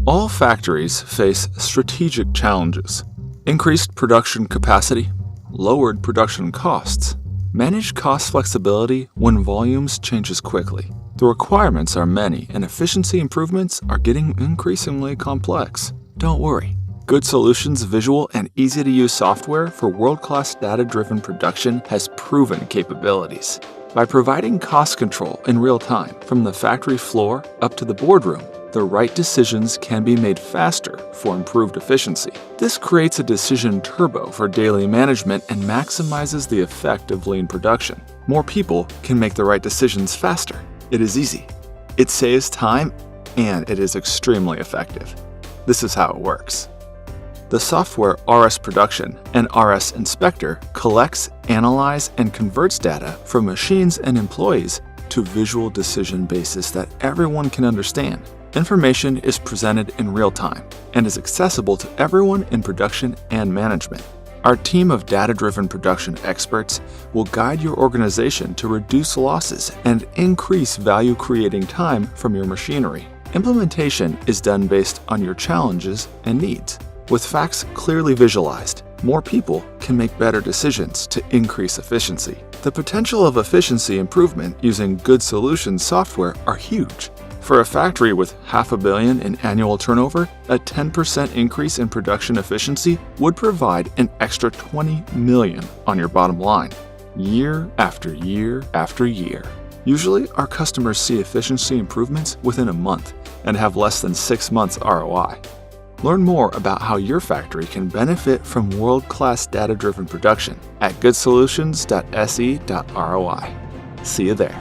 All factories face strategic challenges: increased production capacity, lowered production costs, managed cost flexibility when volumes changes quickly. The requirements are many and efficiency improvements are getting increasingly complex. Don't worry. Good Solutions' visual and easy-to-use software for world-class data-driven production has proven capabilities. By providing cost control in real time from the factory floor up to the boardroom, the right decisions can be made faster for improved efficiency. This creates a decision turbo for daily management and maximizes the effect of lean production. More people can make the right decisions faster. It is easy. It saves time, and it is extremely effective. This is how it works. The software RS Production and RS Inspector collects, analyzes, and converts data from machines and employees to visual decision bases that everyone can understand. Information is presented in real time and is accessible to everyone in production and management. Our team of data-driven production experts will guide your organization to reduce losses and increase value-creating time from your machinery. Implementation is done based on your challenges and needs. With facts clearly visualized, more people can make better decisions to increase efficiency. The potential of efficiency improvement using Good Solutions software are huge. For a factory with $500 million in annual turnover, a 10% increase in production efficiency would provide an extra $20 million on your bottom line, year after year after year. Usually, our customers see efficiency improvements within a month and have less than 6 months ROI. Learn more about how your factory can benefit from world-class data-driven production at goodsolutions.se.roi. See you there.